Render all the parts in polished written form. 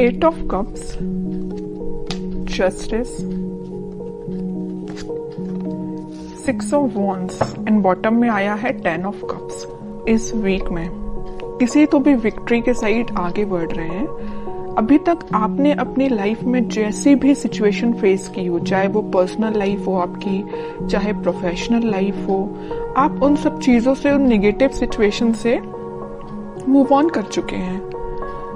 8 of Cups, Justice, 6 of Wands and bottom में आया है 10 of Cups। इस वीक में किसी तो भी विक्ट्री के साइड आगे बढ़ रहे हैं। अभी तक आपने अपनी लाइफ में जैसी भी सिचुएशन फेस की हो, चाहे वो पर्सनल लाइफ हो आपकी, चाहे प्रोफेशनल लाइफ हो, आप उन सब चीजों से, उन नेगेटिव सिचुएशन से मूव ऑन कर चुके हैं।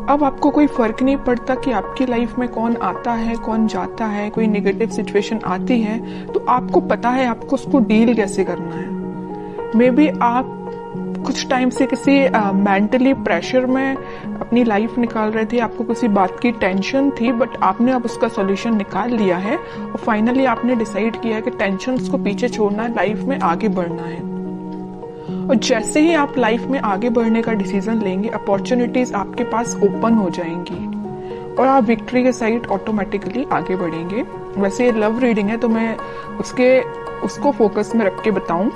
अब आपको कोई फर्क नहीं पड़ता कि आपकी लाइफ में कौन आता है, कौन जाता है। कोई नेगेटिव सिचुएशन आती है तो आपको पता है आपको उसको डील कैसे करना है। मे बी आप कुछ टाइम से किसी मेंटली प्रेशर में अपनी लाइफ निकाल रहे थे, आपको किसी बात की टेंशन थी, बट आपने अब उसका सॉल्यूशन निकाल लिया है और फाइनली आपने डिसाइड किया है कि टेंशन्स को पीछे छोड़ना है, लाइफ में आगे बढ़ना है। और जैसे ही आप लाइफ में आगे बढ़ने का डिसीजन लेंगे, अपॉर्चुनिटीज आपके पास ओपन हो जाएंगी और आप विक्ट्री के साइड ऑटोमेटिकली आगे बढ़ेंगे। वैसे ये लव रीडिंग है तो मैं उसको फोकस में रख के बताऊं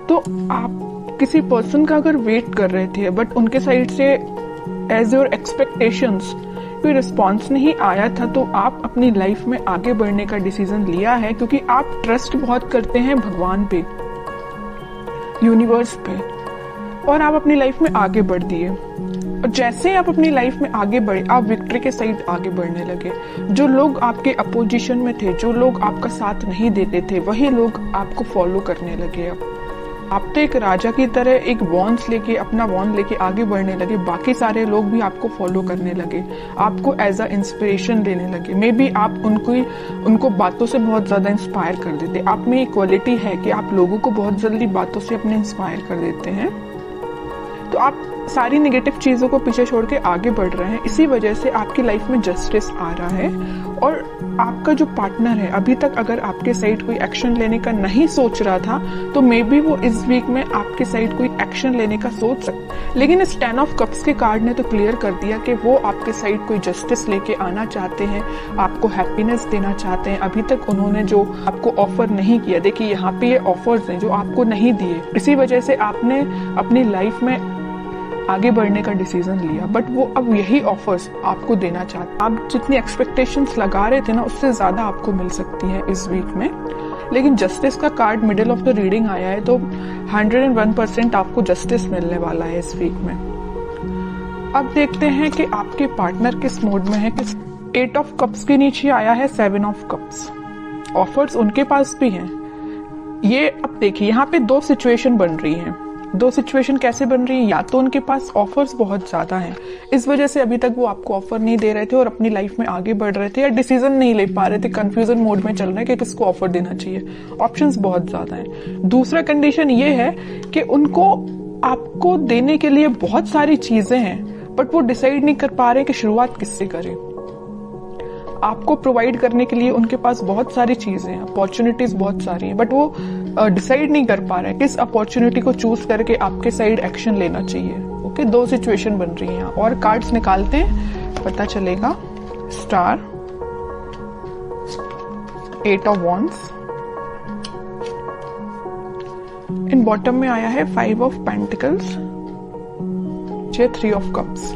तो आप किसी पर्सन का अगर वेट कर रहे थे बट उनके साइड से एज योर एक्सपेक्टेशंस कोई रिस्पॉन्स नहीं आया था, तो आप अपनी लाइफ में आगे बढ़ने का डिसीजन लिया है क्योंकि आप ट्रस्ट बहुत करते हैं भगवान पे, यूनिवर्स पे, और आप अपनी लाइफ में आगे बढ़ दिए। और जैसे ही आप अपनी लाइफ में आगे बढ़े, आप विक्ट्री के साइड आगे बढ़ने लगे। जो लोग आपके अपोजिशन में थे, जो लोग आपका साथ नहीं देते थे, वही लोग आपको फॉलो करने लगे। अब आप तो एक राजा की तरह एक वॉन्स लेके, अपना वॉन्ड लेके आगे बढ़ने लगे। बाकी सारे लोग भी आपको फॉलो करने लगे, आपको एज अ इंस्पिरेशन लेने लगे। मे बी आप उनको बातों से बहुत ज्यादा इंस्पायर कर देते। आप में एक क्वालिटी है कि आप लोगों को बहुत जल्दी बातों से अपने इंस्पायर कर देते हैं। तो आप सारी नेगेटिव चीजों को पीछे छोड़ के आगे बढ़ रहे हैं। इसी वजह से आपकी लाइफ में जस्टिस आ रहा है। और आपका जो पार्टनर है, अभी तक अगर आपके साइड कोई एक्शन लेने का नहीं सोच रहा था तो मे बी वो इस वीक में आपके साइड कोई एक्शन लेने का सोच सकता। लेकिन इस 10 ऑफ कप्स के कार्ड ने तो क्लियर कर दिया कि वो आपके साइड कोई जस्टिस लेके आना चाहते हैं, आपको हैप्पीनेस देना चाहते हैं। अभी तक उन्होंने जो आपको ऑफर नहीं किया, देखिए यहाँ पे ये ऑफर्स हैं जो आपको नहीं दिए, इसी वजह से आपने अपनी लाइफ में आगे बढ़ने का डिसीजन लिया। बट वो अब यही ऑफर्स आपको देना चाहते हैं। आप जितनी एक्सपेक्टेशंस लगा रहे थे ना, उससे ज्यादा आपको मिल सकती है इस वीक में। लेकिन जस्टिस का card middle of the reading आया है तो 101% आपको जस्टिस मिलने वाला है इस वीक में। अब देखते हैं कि आपके पार्टनर किस मोड में है। 8 ऑफ कप्स के नीचे आया है 7 ऑफ कप्स। ऑफर्स उनके पास भी हैं। ये अब देखिए यहाँ पे दो सिचुएशन बन रही हैं। दो सिचुएशन कैसे बन रही है? या तो उनके पास ऑफर्स बहुत ज्यादा हैं, इस वजह से अभी तक वो आपको ऑफर नहीं दे रहे थे और अपनी लाइफ में आगे बढ़ रहे थे, या डिसीजन नहीं ले पा रहे थे, कंफ्यूजन मोड में चल रहे हैं कि किसको ऑफर देना चाहिए। ऑप्शंस बहुत ज्यादा हैं। दूसरा कंडीशन ये है कि उनको आपको देने के लिए बहुत सारी चीजें हैं बट वो डिसाइड नहीं कर पा रहे कि शुरुआत किससे करें। आपको प्रोवाइड करने के लिए उनके पास बहुत सारी चीजें हैं, अपॉर्चुनिटीज बहुत सारी हैं, बट वो डिसाइड नहीं कर पा रहे किस अपॉर्चुनिटी को चूज करके आपके साइड एक्शन लेना चाहिए। ओके, दो सिचुएशन बन रही हैं। और कार्ड्स निकालते हैं, पता चलेगा। Star, 8 of wands, in bottom में आया है 5 ऑफ पेंटिकल्स, 3 ऑफ कप्स।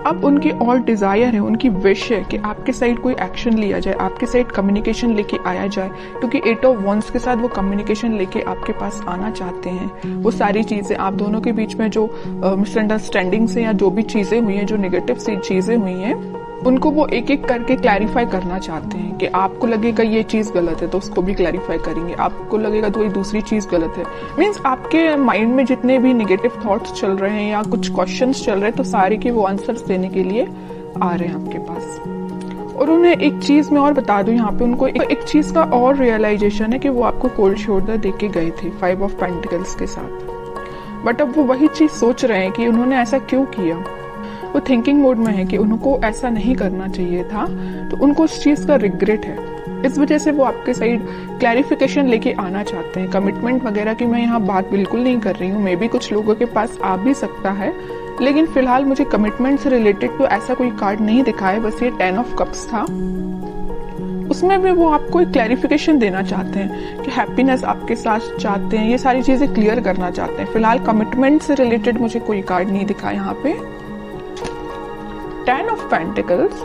अब उनकी और डिजायर है, उनकी विश है कि आपके साइड कोई एक्शन लिया जाए, आपके साइड कम्युनिकेशन लेके आया जाए, क्योंकि 8 ऑफ वॉन्ड्स के साथ वो कम्युनिकेशन लेके आपके पास आना चाहते हैं। वो सारी चीजें आप दोनों के बीच में जो मिसअंडरस्टैंडिंग से या जो भी चीजें हुई हैं, जो नेगेटिव सी चीजें हुई हैं, उनको वो एक एक करके क्लैरिफाई करना चाहते हैं। कि आपको लगेगा ये चीज गलत है तो उसको भी क्लैरिफाई करेंगे, आपको लगेगा तो ये दूसरी चीज गलत है। मीन्स आपके माइंड में जितने भी नेगेटिव थॉट्स चल रहे हैं या कुछ क्वेश्चंस चल रहे हैं, तो सारे के वो आंसर्स देने के लिए आ रहे हैं आपके पास। और उन्हें एक चीज मैं और बता दूं, यहाँ पे उनको एक चीज का और रियलाइजेशन है कि वो आपको कोल्ड शोल्डर दे के गए थे 5 ऑफ पेंटिकल्स के साथ। बट अब वो वही चीज सोच रहे हैं कि उन्होंने ऐसा क्यों किया। वो थिंकिंग मोड में है कि उनको ऐसा नहीं करना चाहिए था, तो उनको उस चीज का रिग्रेट है। इस वजह से वो आपके साइड क्लैरिफिकेशन लेके आना चाहते हैं। कमिटमेंट वगैरह की मैं यहाँ बात बिल्कुल नहीं कर रही हूँ, मे बी कुछ लोगों के पास आ भी सकता है, लेकिन फिलहाल मुझे कमिटमेंट से रिलेटेड तो ऐसा कोई कार्ड नहीं दिखा है। बस ये 10 ऑफ कप्स था, उसमें भी वो आपको एक क्लैरिफिकेशन देना चाहते हैं कि हैप्पीनेस आपके साथ चाहते हैं, ये सारी चीजें क्लियर करना चाहते हैं। फिलहाल कमिटमेंट से रिलेटेड मुझे कोई कार्ड नहीं दिखा यहाँ पे। 10 ऑफ पेंटिकल्स,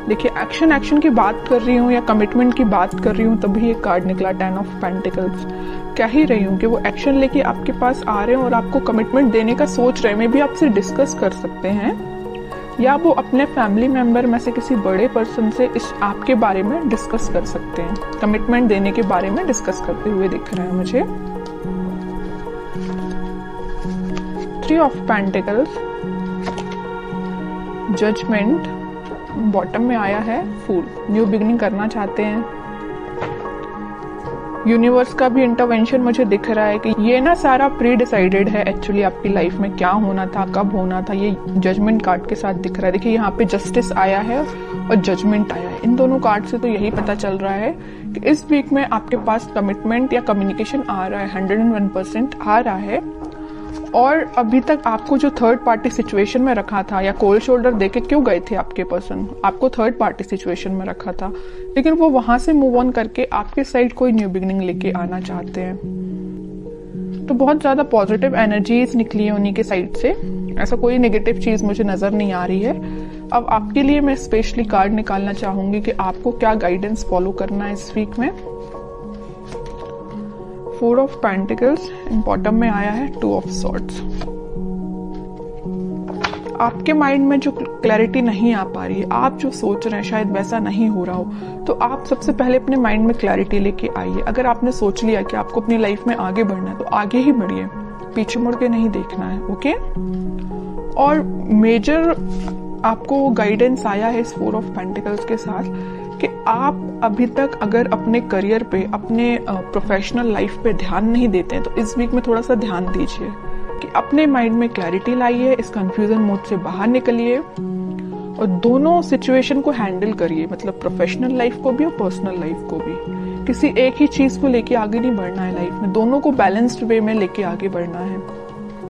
देखिए एक्शन की बात कर रही हूँ या कमिटमेंट की बात कर रही हूँ तभी ये कार्ड निकला 10 ऑफ पेंटिकल्स। कह ही रही हूँ कि वो एक्शन लेके आपके पास आ रहे हैं और आपको कमिटमेंट देने का सोच रहे हैं। मे भी आपसे डिस्कस कर सकते हैं या वो अपने फैमिली मेंबर में से किसी बड़े पर्सन से इस आपके बारे में डिस्कस कर सकते हैं, कमिटमेंट देने के बारे में डिस्कस करते हुए दिख रहे हैं मुझे। 3 ऑफ पेंटिकल्स, जजमेंट, बॉटम में आया है फूल, न्यू बिगनिंग करना चाहते हैं। यूनिवर्स का भी इंटरवेंशन मुझे दिख रहा है कि ये ना सारा प्री डिसाइडेड है एक्चुअली आपकी लाइफ में क्या होना था, कब होना था। ये जजमेंट कार्ड के साथ दिख रहा है। देखिए यहाँ पे जस्टिस आया है और जजमेंट आया है। इन दोनों कार्ड से तो यही पता चल रहा है कि इस वीक में आपके पास कमिटमेंट या कम्युनिकेशन आ रहा है, 101% आ रहा है। और अभी तक आपको जो थर्ड पार्टी सिचुएशन में रखा था या कोल्ड शोल्डर देके क्यों गए थे आपके पर्सन, आपको थर्ड पार्टी सिचुएशन में रखा था, लेकिन वो वहां से मूव ऑन करके आपके साइड कोई न्यू बिगनिंग लेके आना चाहते हैं। तो बहुत ज्यादा पॉजिटिव एनर्जीज निकली है उन्हीं के साइड से, ऐसा कोई नेगेटिव चीज मुझे नजर नहीं आ रही है। अब आपके लिए मैं स्पेशली कार्ड निकालना चाहूंगी कि आपको क्या गाइडेंस फॉलो करना है इस वीक में। 4 ऑफ पेंटिकल्स, बॉटम में आया है 2 ऑफ सॉर्ड्स। आपके माइंड में जो क्लैरिटी नहीं आ पा रही है, आप जो सोच रहे हैं शायद वैसा नहीं हो रहा हो, तो आप सबसे पहले अपने माइंड में क्लैरिटी लेके आइए। अगर आपने सोच लिया कि आपको अपनी लाइफ में आगे बढ़ना है तो आगे ही बढ़िए, पीछे मुड़ के नहीं देखना है, ओके। और मेजर आपको गाइडेंस आया है इस 4 ऑफ पेंटिकल्स के साथ कि आप अभी तक अगर अपने करियर पे, अपने प्रोफेशनल लाइफ पे ध्यान नहीं देते हैं तो इस वीक में थोड़ा सा ध्यान dीजिए कि अपने माइंड में क्लैरिटी लाइए, इस कंफ्यूजन मोड से बाहर निकलिए और दोनों सिचुएशन को हैंडल करिए, मतलब प्रोफेशनल लाइफ को भी और पर्सनल लाइफ को भी। किसी एक ही चीज को लेके आगे नहीं बढ़ना है लाइफ में, दोनों को बैलेंस्ड वे में लेके आगे बढ़ना है।